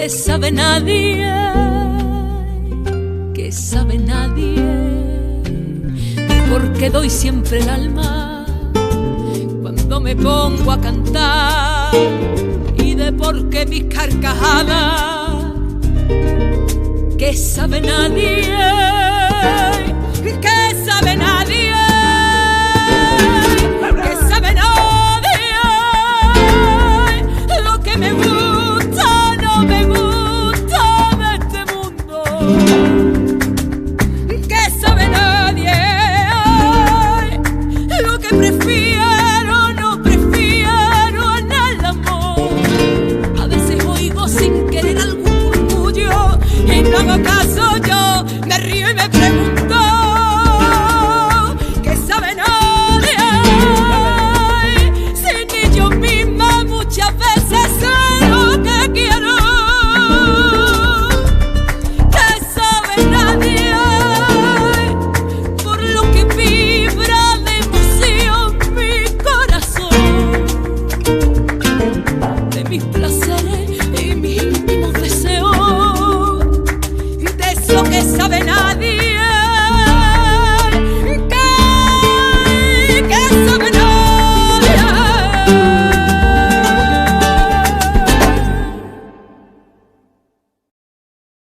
que sabe nadie, que sabe nadie, de por qué doy siempre el alma cuando me pongo a cantar, y de por qué mis carcajadas, que sabe nadie, que sabe nadie, que sabe nadie, lo que me gusta, no me gusta de este mundo, que sabe nadie, lo que prefiero, no prefiero en el amor. A veces oigo sin querer algún murmullo y no hago caso, yo me río y me pregunto, ¿qué sabe nadie? Si ni yo misma muchas veces sé lo que quiero. ¿Qué sabe nadie? Por lo que vibra de emoción mi corazón, de mis placeres y mis íntimos deseos, de eso que sabe nadie.